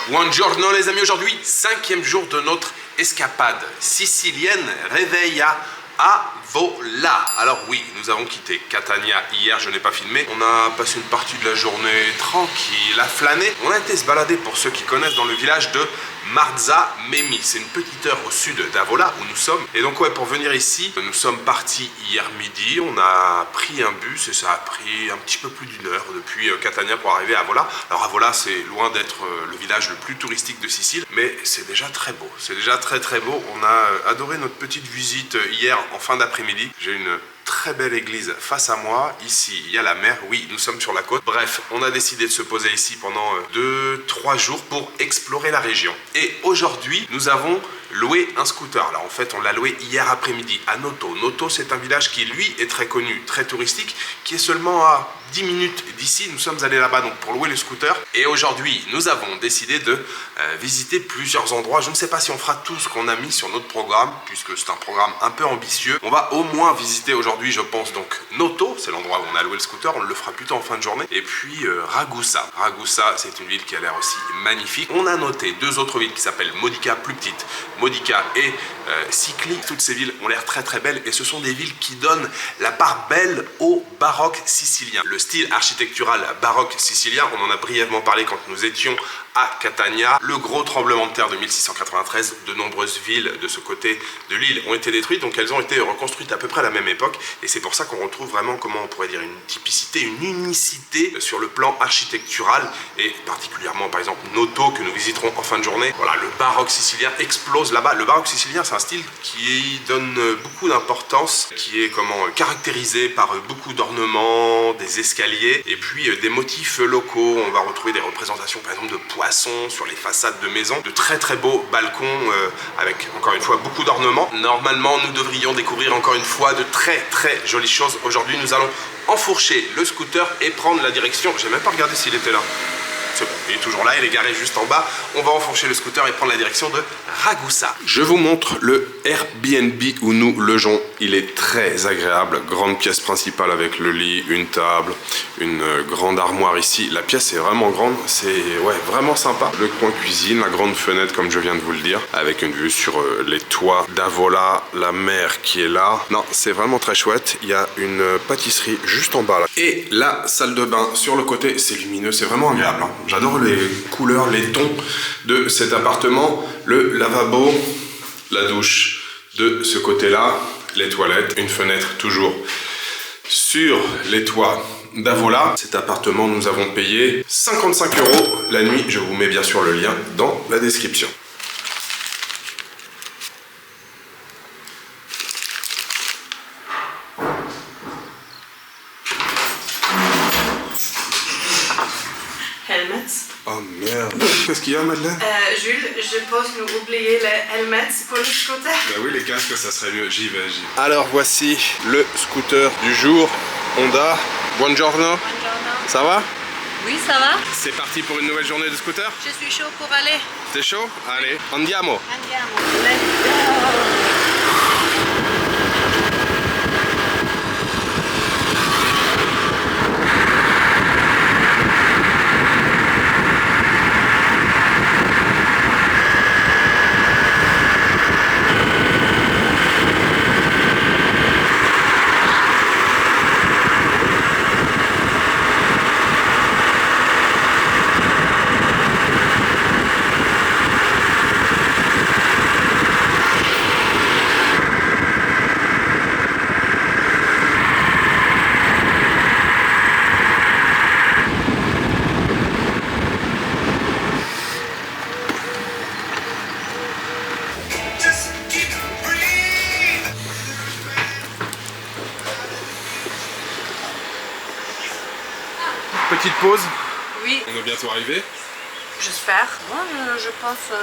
Buongiorno les amis, aujourd'hui 5e jour de notre escapade sicilienne Reveilla Avola. Alors oui, nous avons quitté Catania hier, je n'ai pas filmé. On a passé une partie de la journée tranquille, à flâner. On a été se balader, pour ceux qui connaissent, dans le village de Marzamemi. C'est une petite heure au sud d'Avola où nous sommes. Et donc ouais, pour venir ici, nous sommes partis hier midi. On a pris un bus et ça a pris un petit peu plus d'une heure depuis Catania pour arriver à Avola. Alors Avola, c'est loin d'être le village le plus touristique de Sicile, mais c'est déjà très beau. C'est déjà très beau. On a adoré notre petite visite hier en fin d'après-midi. J'ai une très belle église face à moi. Ici, il y a la mer. Oui, nous sommes sur la côte. Bref, on a décidé de se poser ici pendant 2-3 jours pour explorer la région. Et aujourd'hui, nous avons loué un scooter. Alors en fait, on l'a loué hier après-midi à Noto. Noto, c'est un village qui, lui, est très connu, très touristique, qui est seulement à 10 minutes d'ici. Nous sommes allés là-bas donc pour louer le scooter. Et aujourd'hui, nous avons décidé de visiter plusieurs endroits. Je ne sais pas si on fera tout ce qu'on a mis sur notre programme, puisque c'est un programme un peu ambitieux. On va au moins visiter aujourd'hui, je pense, donc Noto, c'est l'endroit où on a loué le scooter. On le fera plutôt en fin de journée. Et puis Ragusa. Ragusa, c'est une ville qui a l'air aussi magnifique. On a noté 2 autres villes qui s'appellent Modica, plus petite, Modica et Sicily. Toutes ces villes ont l'air très belles et ce sont des villes qui donnent la part belle au baroque sicilien. Le style architectural baroque sicilien, on en a brièvement parlé quand nous étions à Catania. Le gros tremblement de terre de 1693, de nombreuses villes de ce côté de l'île ont été détruites, donc elles ont été reconstruites à peu près à la même époque et c'est pour ça qu'on retrouve vraiment, comment on pourrait dire, une typicité, une unicité sur le plan architectural et particulièrement par exemple Noto que nous visiterons en fin de journée. Voilà, le baroque sicilien explose là-bas. Le baroque sicilien, c'est un style qui donne beaucoup d'importance, qui est caractérisé par beaucoup d'ornements, des escaliers et puis des motifs locaux. On va retrouver des représentations par exemple de poissons sur les façades de maisons, de très beaux balcons avec encore une fois beaucoup d'ornements. Normalement, nous devrions découvrir encore une fois de très jolies choses. Aujourd'hui, nous allons enfourcher le scooter et prendre la direction. J'ai même pas regardé s'il était là. C'est bon, il est toujours là, il est garé juste en bas. On va enfourcher le scooter et prendre la direction de Ragusa. Je vous montre le Airbnb où nous logeons. Il est très agréable. Grande pièce principale avec le lit, une table, une grande armoire ici. La pièce est vraiment grande, c'est vraiment sympa. Le coin cuisine, la grande fenêtre comme je viens de vous le dire, avec une vue sur les toits d'Avola, la mer qui est là. Non, c'est vraiment très chouette. Il y a une pâtisserie juste en bas là. Et la salle de bain sur le côté, c'est lumineux, c'est vraiment agréable, hein. J'adore les couleurs, les tons de cet appartement. Le lavabo, la douche de ce côté-là, les toilettes, une fenêtre toujours sur les toits d'Avola. Cet appartement, nous avons payé 55 € la nuit. Je vous mets bien sûr le lien dans la description. Oh merde, qu'est-ce qu'il y a, Madeleine? Jules, je pense nous oublier les helmets pour le scooter. Bah oui, les casques, ça serait mieux. J'y vais. Alors voici le scooter du jour, Honda. Buongiorno. Buongiorno. Ça va? Oui, ça va. C'est parti pour une nouvelle journée de scooter? Je suis chaud pour aller. T'es chaud? Allez, andiamo. Andiamo. Let's go. Petite pause. Oui. On est bientôt arrivé. J'espère. Moi, je pense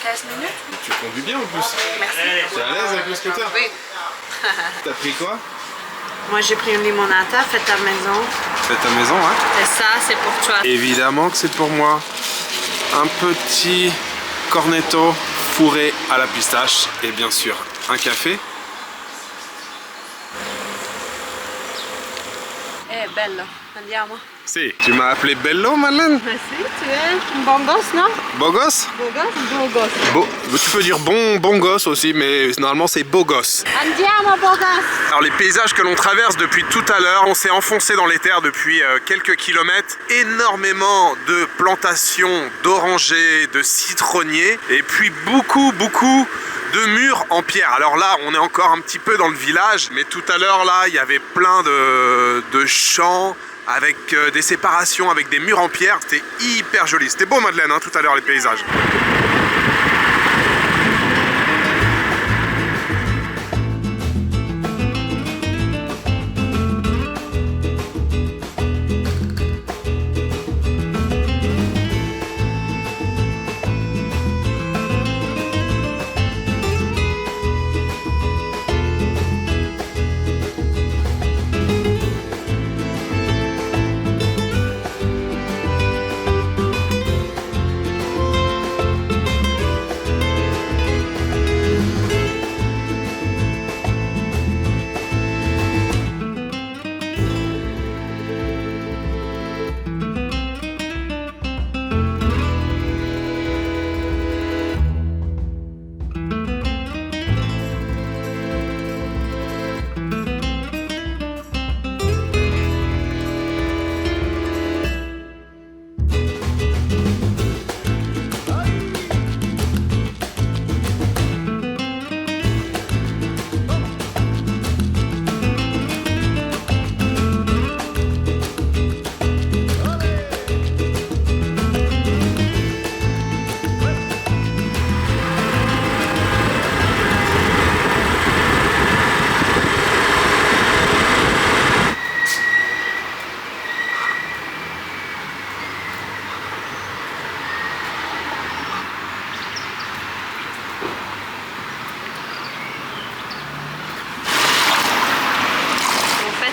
15 minutes. Tu conduis bien en plus. Merci. T'es à l'aise avec le scooter? Oui. T'as pris quoi? Moi, j'ai pris une limonata faite à la maison. Faite à maison, hein? Et ça, c'est pour toi. Évidemment que c'est pour moi. Un petit cornetto fourré à la pistache et bien sûr un café. È bello, andiamo. Si. Tu m'as appelé Bello, Madeleine? Mais si, tu es un bon gosse, non? Beau gosse? Beau gosse ou beau gosse? Tu peux dire bon gosse aussi, mais normalement c'est beau gosse. Andiamo, beau gosse! Alors les paysages que l'on traverse depuis tout à l'heure, on s'est enfoncé dans les terres depuis quelques kilomètres. Énormément de plantations d'orangers, de citronniers, et puis beaucoup de murs en pierre. Alors là, on est encore un petit peu dans le village, mais tout à l'heure là, il y avait plein de champs avec des séparations, avec des murs en pierre. C'était hyper joli. C'était beau, Madeleine, hein, tout à l'heure, les paysages.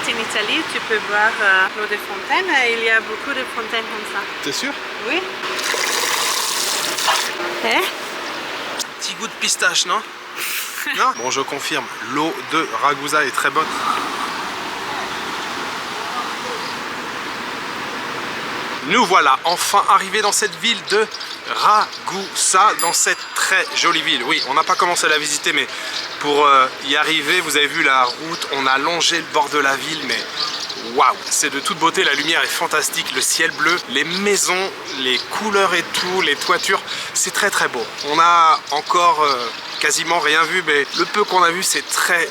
En Italie, tu peux voir l'eau des fontaines. Il y a beaucoup de fontaines comme ça. T'es sûr? Oui. Eh? Petit goût de pistache, non? Non? Bon, je confirme, l'eau de Ragusa est très bonne. Nous voilà enfin arrivés dans cette ville de Ragusa, dans cette très jolie ville. Oui, on n'a pas commencé à la visiter, mais pour y arriver, vous avez vu la route, on a longé le bord de la ville, mais waouh, c'est de toute beauté, la lumière est fantastique, le ciel bleu, les maisons, les couleurs et tout, les toitures, c'est très beau. On a encore quasiment rien vu, mais le peu qu'on a vu, c'est très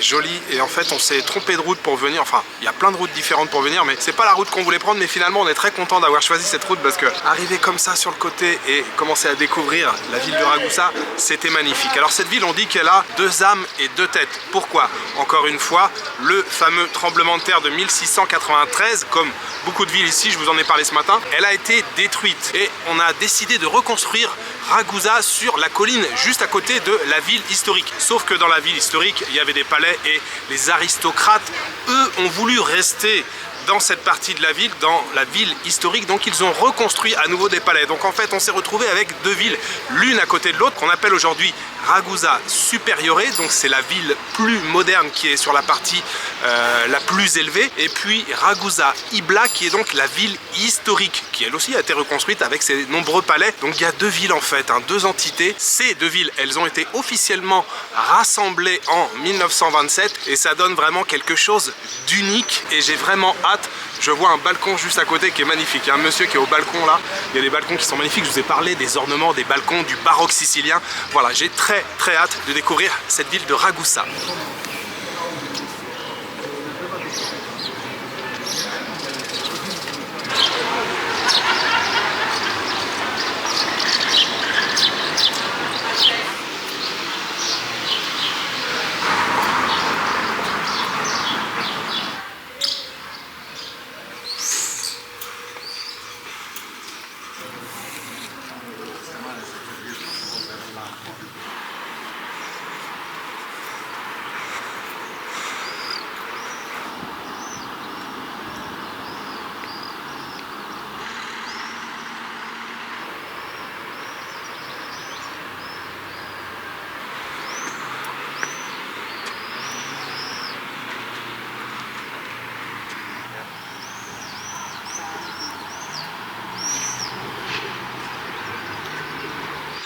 joli. Et en fait, on s'est trompé de route pour venir. Enfin, il y a plein de routes différentes pour venir, mais c'est pas la route qu'on voulait prendre. Mais finalement, on est très content d'avoir choisi cette route parce que arriver comme ça sur le côté et commencer à découvrir la ville de Ragusa, c'était magnifique. Alors cette ville, on dit qu'elle a deux âmes et deux têtes. Pourquoi? Encore une fois, le fameux tremblement de terre de 1693, comme beaucoup de villes ici, je vous en ai parlé ce matin, elle a été détruite et on a décidé de reconstruire Ragusa sur la colline juste à côté de la ville historique. Sauf que dans la ville historique, il y avait des palais et les aristocrates, eux, ont voulu rester dans cette partie de la ville, dans la ville historique, donc ils ont reconstruit à nouveau des palais. Donc en fait on s'est retrouvé avec deux villes, l'une à côté de l'autre, qu'on appelle aujourd'hui Ragusa Superiore, donc c'est la ville plus moderne qui est sur la partie la plus élevée, et puis Ragusa Ibla qui est donc la ville historique, qui elle aussi a été reconstruite avec ses nombreux palais. Donc il y a deux villes en fait, hein, deux entités. Ces deux villes, elles ont été officiellement rassemblées en 1927 et ça donne vraiment quelque chose d'unique et j'ai vraiment hâte. Je vois un balcon juste à côté qui est magnifique. Il y a un monsieur qui est au balcon là. Il y a des balcons qui sont magnifiques. Je vous ai parlé des ornements des balcons du baroque sicilien. Voilà, j'ai très hâte de découvrir cette ville de Ragusa.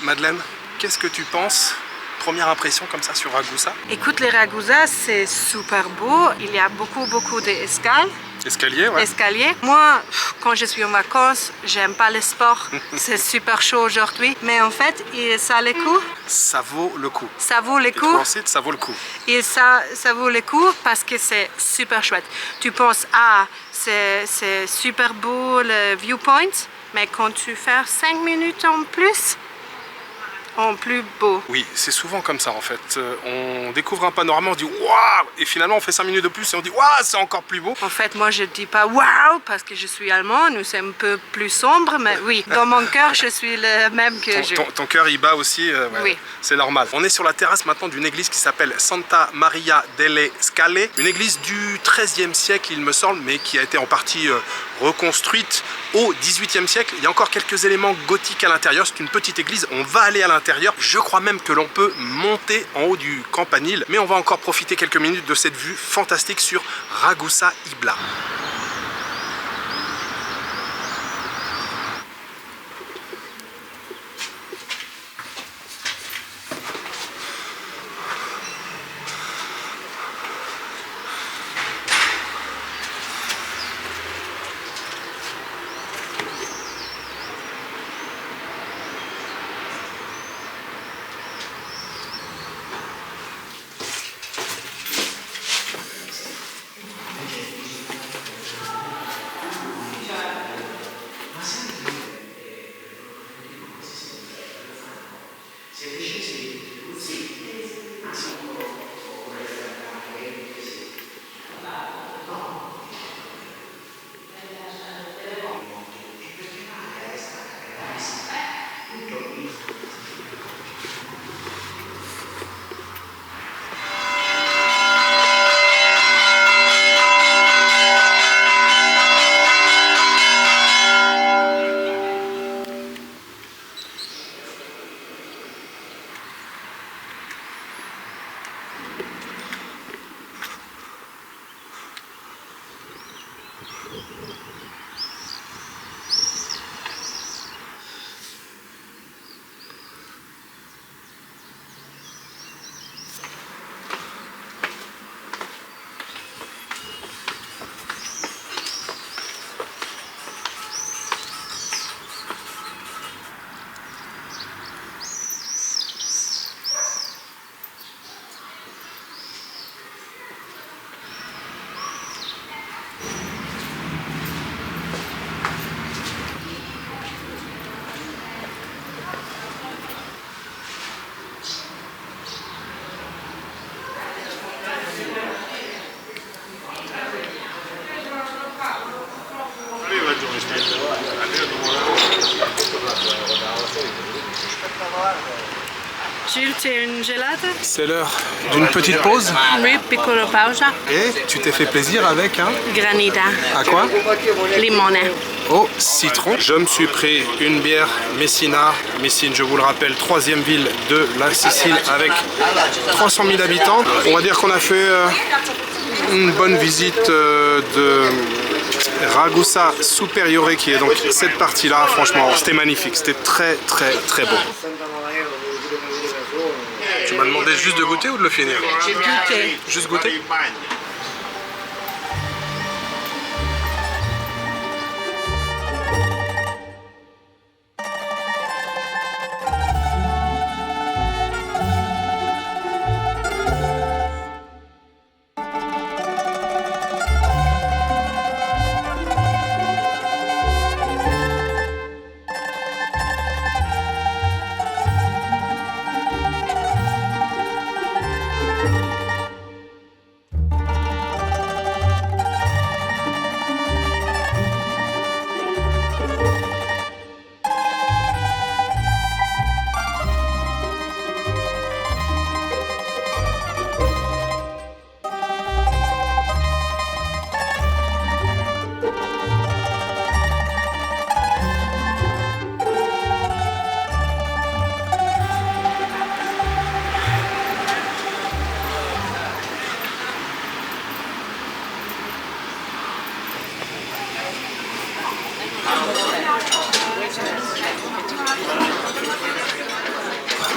Madeleine, qu'est-ce que tu penses? Première impression comme ça sur Ragusa? Écoute, les Ragusa, c'est super beau. Il y a beaucoup d'escales. Escalier, ouais. Escalier. Moi, quand je suis en vacances, j'aime pas le sport. C'est super chaud aujourd'hui. Mais en fait, ça a le coup. Ça vaut le coup. Ça vaut le coup. Ensuite, ça vaut le coup. Et ça vaut le coup parce que c'est super chouette. Tu penses, ah, c'est super beau le viewpoint, mais quand tu fais 5 minutes en plus beau. Oui, c'est souvent comme ça en fait. On découvre un panorama, on dit waouh, et finalement on fait 5 minutes de plus et on dit waouh, c'est encore plus beau. En fait, moi je dis pas waouh parce que je suis allemand, nous sommes un peu plus sombre, mais oui, dans mon cœur je suis le même que ton cœur il bat aussi, ouais, oui. C'est normal. On est sur la terrasse maintenant d'une église qui s'appelle Santa Maria delle Scale, une église du XIIIe siècle il me semble, mais qui a été en partie reconstruite au XVIIIe siècle. Il y a encore quelques éléments gothiques à l'intérieur, c'est une petite église, on va aller à l'intérieur. Je crois même que l'on peut monter en haut du campanile, mais on va encore profiter quelques minutes de cette vue fantastique sur Ragusa Ibla. Jules, tu as une gelata? C'est l'heure d'une petite pause. Oui, piccolo pausa. Et tu t'es fait plaisir avec un... Granita. À quoi? Limone. Au citron. Je me suis pris une bière Messina. Messine, je vous le rappelle, 3e ville de la Sicile avec 300 000 habitants. On va dire qu'on a fait une bonne visite de Ragusa Superiore, qui est donc cette partie-là. Franchement, c'était magnifique. C'était très beau. Tu m'as demandé juste de goûter ou de le finir? Goûter. Juste goûter?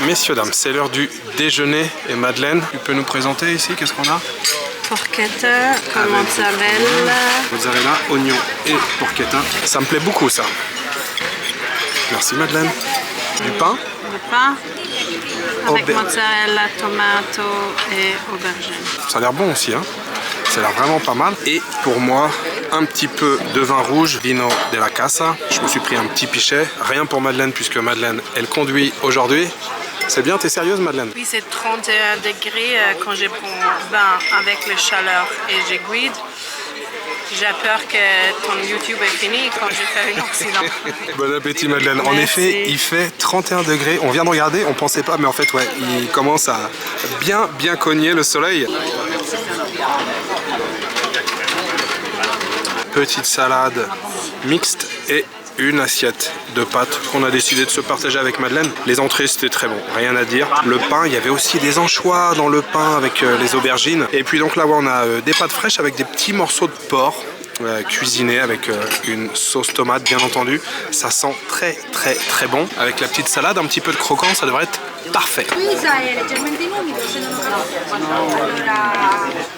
Messieurs, dames, c'est l'heure du déjeuner. Et Madeleine, tu peux nous présenter ici, qu'est-ce qu'on a? Porchetta con mozzarella. Mozzarella, oignon et porchetta. Ça me plaît beaucoup ça. Merci Madeleine. Du pain? Le pain avec Auber- mozzarella, tomato et aubergine. Ça a l'air bon aussi, hein. Ça a l'air vraiment pas mal. Et pour moi, un petit peu de vin rouge, vino de la casa. Je me suis pris un petit pichet. Rien pour Madeleine puisque Madeleine, elle conduit aujourd'hui. C'est bien, t'es sérieuse Madeleine? Oui, c'est 31 degrés quand je prends bain avec la chaleur et je guide. J'ai peur que ton YouTube est fini quand je fais un accident. Bon appétit Madeleine. En Merci. effet, il fait 31 degrés. On vient de regarder, on pensait pas, mais en fait, ouais, il commence à bien cogner le soleil. Petite salade mixte et une assiette de pâtes qu'on a décidé de se partager avec Madeleine. Les entrées c'était très bon, rien à dire. Le pain, il y avait aussi des anchois dans le pain avec les aubergines. Et puis donc là on a des pâtes fraîches avec des petits morceaux de porc cuisinés avec une sauce tomate bien entendu. Ça sent très bon. Avec la petite salade, un petit peu de croquant, ça devrait être parfait. Luisa è leggermente umido, se non ho capito. Allora...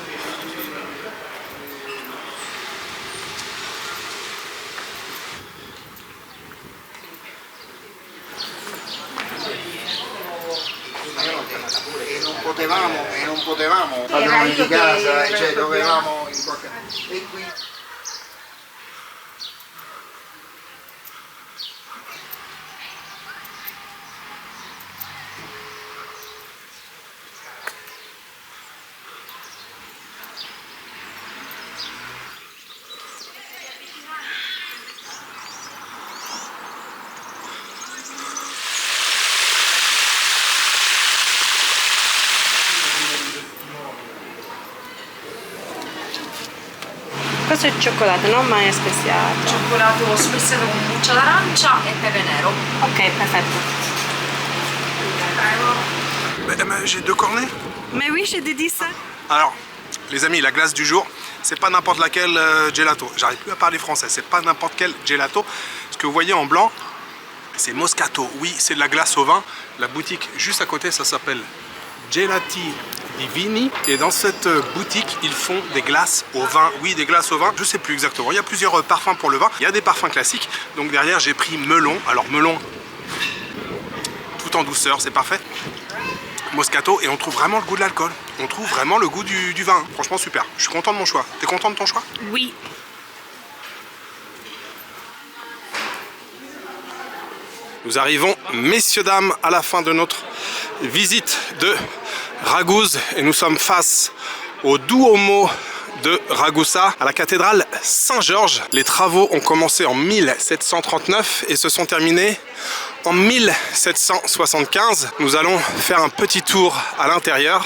E non potevamo padroni di casa, cioè dovevamo in qualche... E qui Questo è cioccolato, non mai speziato. Cioccolato speziato con buccia d'arancia e pepe nero. Ok, perfetto. J'ai deux cornets. Mais oui, j'ai dit ça. Alors, les amis, la glace du jour, c'est pas n'importe laquelle gelato. J'arrive plus à parler français, c'est pas n'importe quel gelato. Ce que vous voyez en blanc, c'est Moscato. Oui, c'est de la glace au vin. La boutique juste à côté, ça s'appelle Gelati Divini. Et dans cette boutique, ils font des glaces au vin. Oui, des glaces au vin, je sais plus exactement. Il y a plusieurs parfums pour le vin. Il y a des parfums classiques. Donc derrière, j'ai pris melon. Alors melon, tout en douceur, c'est parfait. Moscato, et on trouve vraiment le goût de l'alcool. On trouve vraiment le goût du vin. Franchement, super. Je suis content de mon choix. T'es content de ton choix? Oui. Nous arrivons, messieurs, dames, à la fin de notre visite de Raguse. Et nous sommes face au Duomo de Ragusa, à la cathédrale Saint-Georges. Les travaux ont commencé en 1739 et se sont terminés en 1775. Nous allons faire un petit tour à l'intérieur.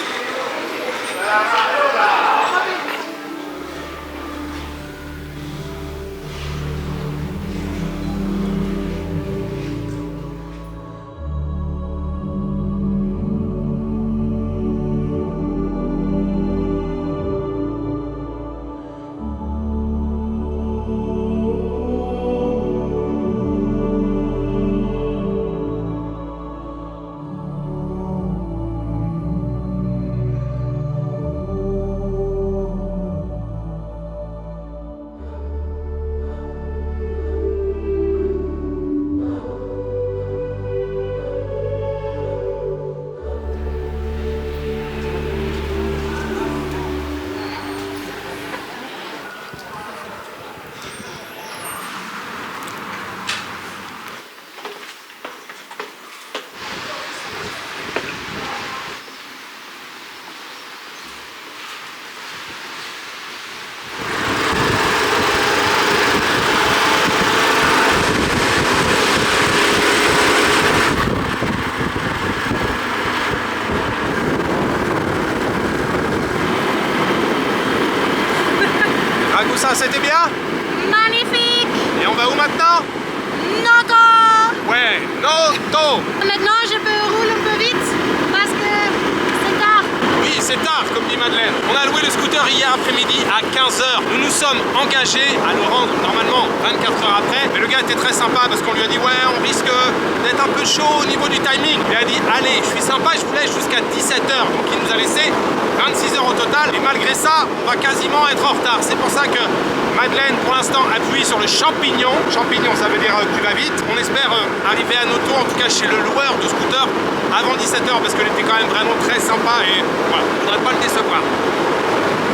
Ragusa, c'était bien? Magnifique. Et on va où maintenant? Noto. Ouais, Noto. Maintenant, je peux rouler un peu vite parce que c'est tard. Oui, c'est tard, comme dit Madeleine. On a loué le scooter hier après-midi à 15 h. Nous nous sommes engagés à le rendre normalement 24 h après. Mais le gars était très sympa parce qu'on lui a dit ouais, on risque d'être un peu chaud au niveau du timing. Il a dit allez, je suis sympa, je vous laisse jusqu'à 17 h. Donc il nous a laissé 26 h au total. Et malgré ça, on va quasiment être en retard. C'est pour ça que Madeleine pour l'instant appuie sur le champignon. Champignon, ça veut dire que tu vas vite. On espère arriver à Noto, en tout cas chez le loueur de scooter, avant 17 h parce qu'elle était quand même vraiment très sympa et voilà, on ne devrait pas le décevoir.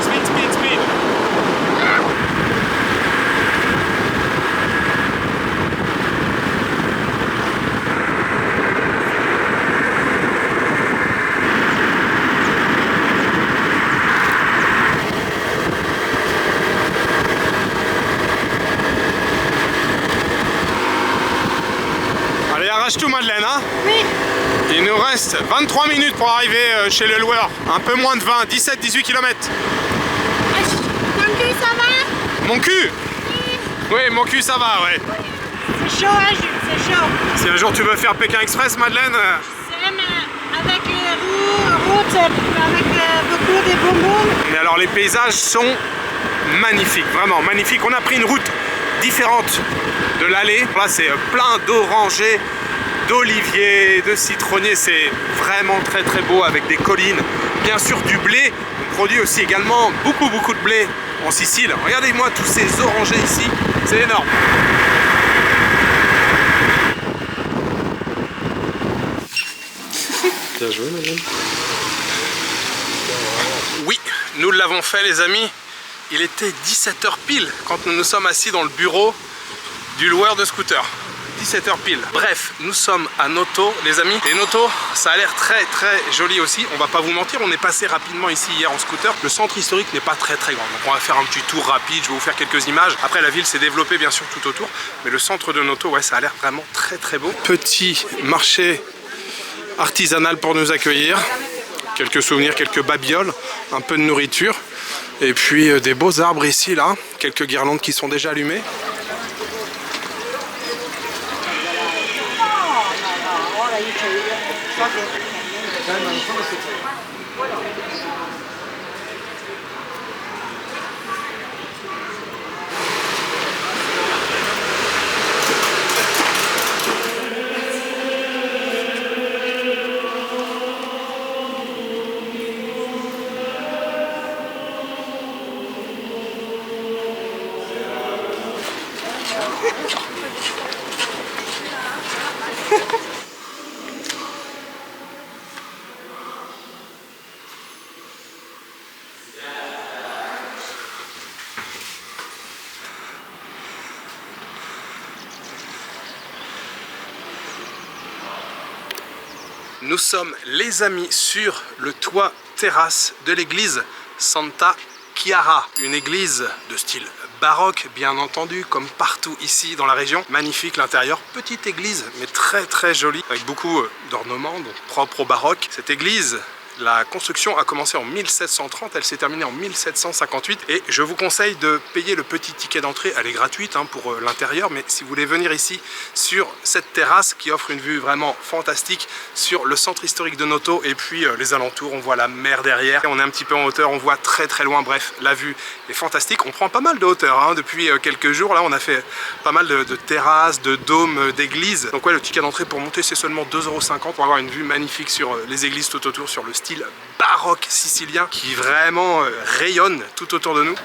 Speed, speed, speed. Allez, arrache tout Madeleine, hein? Oui. Il nous reste 23 minutes pour arriver chez le loueur. Un peu moins de 20, 17-18 km. Mon cul, ça va? Mon cul? Oui, mon cul ça va, ouais. C'est chaud, hein, Jules, c'est chaud. Si un jour tu veux faire Pékin Express, Madeleine, C'est mais avec les routes, avec beaucoup de bonbons. mais alors les paysages sont magnifiques, vraiment magnifiques. On a pris une route différente de l'allée. Là c'est plein d'orangers, d'oliviers, de citronniers. C'est vraiment très très beau avec des collines. Bien sûr du blé. On produit aussi également beaucoup de blé en Sicile. Regardez-moi tous ces orangers ici, c'est énorme. Bien joué, madame. Oui, nous l'avons fait les amis. Il était 17 h pile quand nous nous sommes assis dans le bureau du loueur de scooter. 17 h pile. Bref, nous sommes à Noto les amis. Et Noto, ça a l'air très joli aussi. On va pas vous mentir, on est passé rapidement ici hier en scooter. Le centre historique n'est pas très grand. Donc on va faire un petit tour rapide, je vais vous faire quelques images. Après la ville s'est développée bien sûr tout autour. Mais le centre de Noto, ouais, ça a l'air vraiment très beau. Petit marché artisanal pour nous accueillir. Quelques souvenirs, quelques babioles, un peu de nourriture. Et puis des beaux arbres ici là. Quelques guirlandes qui sont déjà allumées. Nous sommes les amis sur le toit terrasse de l'église Santa Chiara, une église de style baroque bien entendu, comme partout ici dans la région. Magnifique l'intérieur, petite église mais très jolie, avec beaucoup d'ornements, donc propre au baroque. Cette église, la construction a commencé en 1730, elle s'est terminée en 1758 et je vous conseille de payer le petit ticket d'entrée, elle est gratuite hein, pour l'intérieur, mais si vous voulez venir ici sur cette terrasse qui offre une vue vraiment fantastique sur le centre historique de Noto et puis les alentours, on voit la mer derrière, on est un petit peu en hauteur, on voit très loin, bref la vue est fantastique. On prend pas mal de hauteur hein, depuis quelques jours, là on a fait pas mal de terrasses, de dômes, d'églises, donc ouais le ticket d'entrée pour monter c'est seulement 2,50 € pour avoir une vue magnifique sur les églises tout autour, sur le style baroque sicilien qui vraiment rayonne tout autour de nous.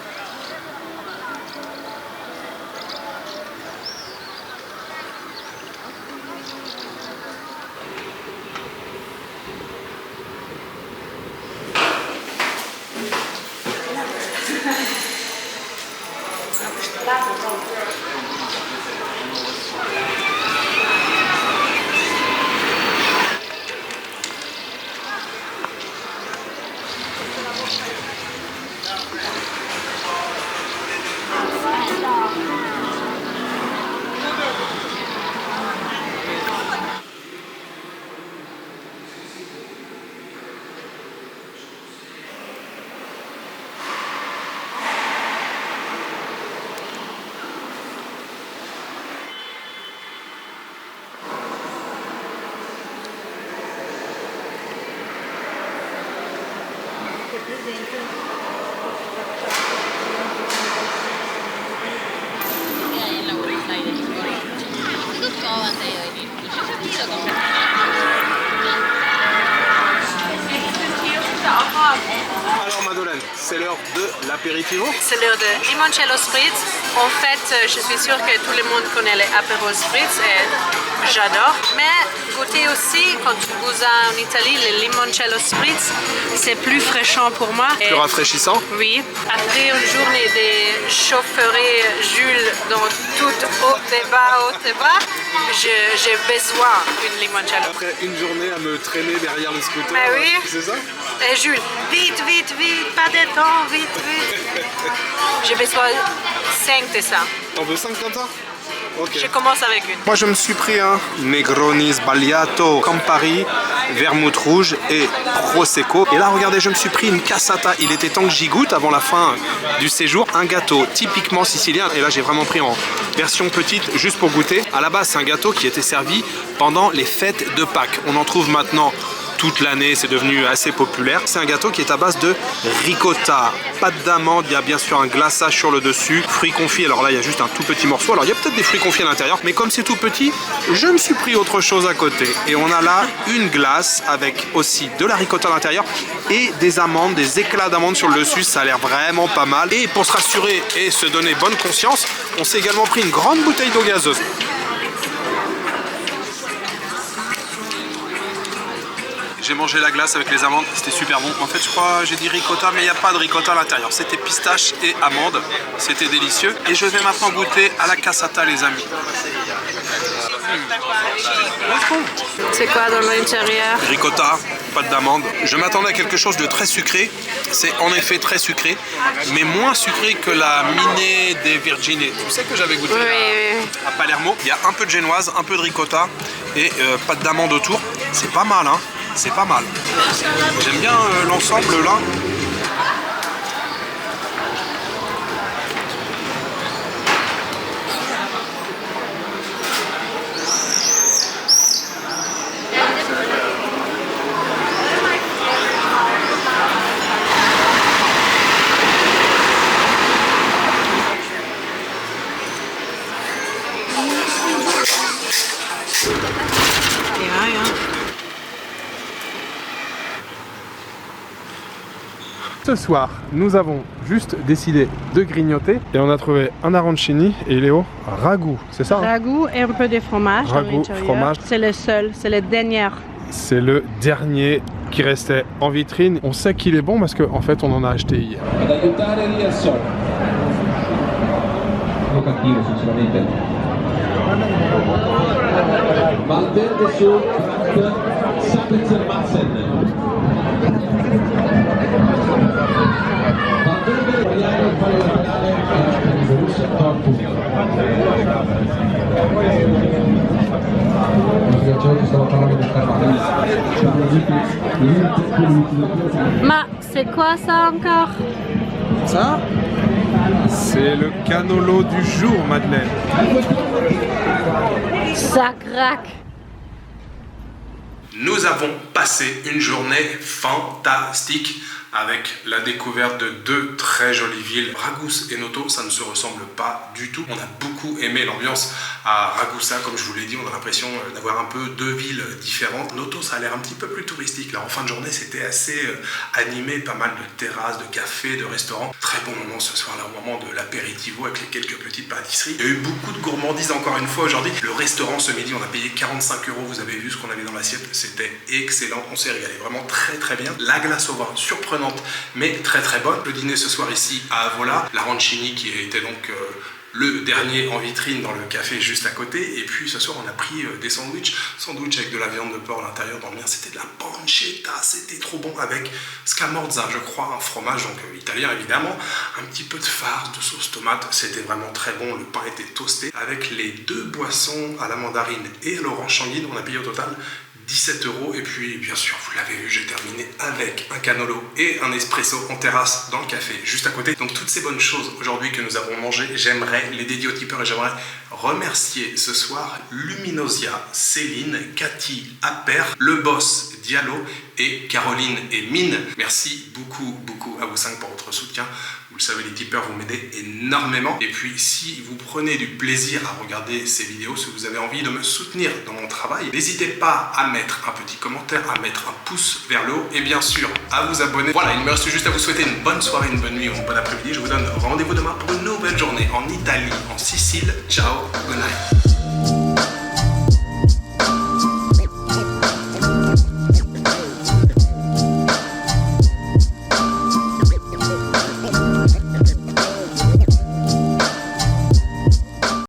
c'est l'heure de l'apéritivo. C'est l'heure de limoncello spritz. En fait, je suis sûre que tout le monde connaît les apéros spritz et j'adore. Mais goûter aussi, quand vous êtes en Italie, le limoncello spritz, c'est plus fraîchant pour moi. Plus rafraîchissant. Oui. Après une journée de chaufferie Jules dans tout haut et bas, j'ai besoin d'une limoncello. Après une journée à me traîner derrière le scooter. Mais oui. C'est ça? Et Jules, vite, pas de temps, vite. J'ai besoin 5 de ça. T'en veux 5 comme ça? Ok. Je commence avec une. Moi je me suis pris un Negroni Sbagliato Campari, vermouth rouge et prosecco. Et là regardez, je me suis pris une cassata. Il était temps que j'y goûte avant la fin du séjour. Un gâteau typiquement sicilien. Et là j'ai vraiment pris en version petite juste pour goûter. À la base c'est un gâteau qui était servi pendant les fêtes de Pâques. On en trouve maintenant toute l'année, c'est devenu assez populaire. C'est un gâteau qui est à base de ricotta, pâte d'amande, il y a bien sûr un glaçage sur le dessus, fruits confits, alors là il y a juste un tout petit morceau, alors il y a peut-être des fruits confits à l'intérieur, mais comme c'est tout petit, je me suis pris autre chose à côté. Et on a là une glace avec aussi de la ricotta à l'intérieur et des amandes, des éclats d'amandes sur le dessus, ça a l'air vraiment pas mal. Et pour se rassurer et se donner bonne conscience, on s'est également pris une grande bouteille d'eau gazeuse. J'ai mangé la glace avec les amandes, c'était super bon. En fait, je crois, j'ai dit ricotta, mais il n'y a pas de ricotta à l'intérieur. C'était pistache et amande, c'était délicieux. Et je vais maintenant goûter à la cassata, les amis. C'est quoi dans l'intérieur? Ricotta, pâte d'amande. Je m'attendais à quelque chose de très sucré. C'est en effet très sucré, mais moins sucré que la Minet des Virgine. Tu sais que j'avais goûté à Palermo. Il y a un peu de génoise, un peu de ricotta et pâte d'amande autour. C'est pas mal, hein. C'est pas mal. J'aime bien l'ensemble là. Ce soir, nous avons juste décidé de grignoter et on a trouvé un arancini et Léo, ragoût, c'est ça hein? Ragoût et un peu de fromage. Ragoût, fromage. C'est le seul, c'est le dernier. C'est le dernier qui restait en vitrine. On sait qu'il est bon parce qu'en fait on en a acheté hier. Ma, c'est quoi ça encore? Ça, c'est le canolo du jour, Madeleine. Ça craque. Nous avons passé une journée fantastique avec la découverte de deux très jolies villes. Ragusa et Noto, ça ne se ressemble pas du tout. On a beaucoup aimé l'ambiance à Ragusa, comme je vous l'ai dit, on a l'impression d'avoir un peu deux villes différentes. Noto, ça a l'air un petit peu plus touristique. Là, en fin de journée, c'était assez animé, pas mal de terrasses, de cafés, de restaurants. Très bon moment ce soir-là, au moment de l'apéritivo avec les quelques petites pâtisseries. Il y a eu beaucoup de gourmandises encore une fois aujourd'hui. Le restaurant ce midi, on a payé 45 €. Vous avez vu ce qu'on avait dans l'assiette, c'était excellent. On s'est régalé vraiment très très bien. La glace au vin, surprenante, mais très très bonne. Le dîner ce soir ici à Avola, l'arancini qui était donc le dernier en vitrine dans le café juste à côté. Et puis ce soir on a pris des sandwichs avec de la viande de porc à l'intérieur. Dans le mien c'était de la pancetta, c'était trop bon, avec scamorza je crois, un fromage donc italien évidemment, un petit peu de farce, de sauce tomate, c'était vraiment très bon. Le pain était toasté avec les deux boissons à la mandarine et à l'orange sanguine. On a payé au total 17 €. Et puis bien sûr vous l'avez vu, j'ai terminé avec un canolo et un espresso en terrasse dans le café juste à côté. Donc toutes ces bonnes choses aujourd'hui que nous avons mangées, j'aimerais les dédier aux tipeurs et j'aimerais remercier ce soir Luminosia, Céline, Cathy, Aper, Le Boss, Diallo et Caroline et Mine. Merci beaucoup à vous 5 pour votre soutien. Vous le savez, les tipeurs vont m'aider énormément. Et puis, si vous prenez du plaisir à regarder ces vidéos, si vous avez envie de me soutenir dans mon travail, n'hésitez pas à mettre un petit commentaire, à mettre un pouce vers le haut et bien sûr à vous abonner. Voilà, il me reste juste à vous souhaiter une bonne soirée, une bonne nuit ou un bon après-midi. Je vous donne rendez-vous demain pour une nouvelle journée en Italie, en Sicile. Ciao, good night.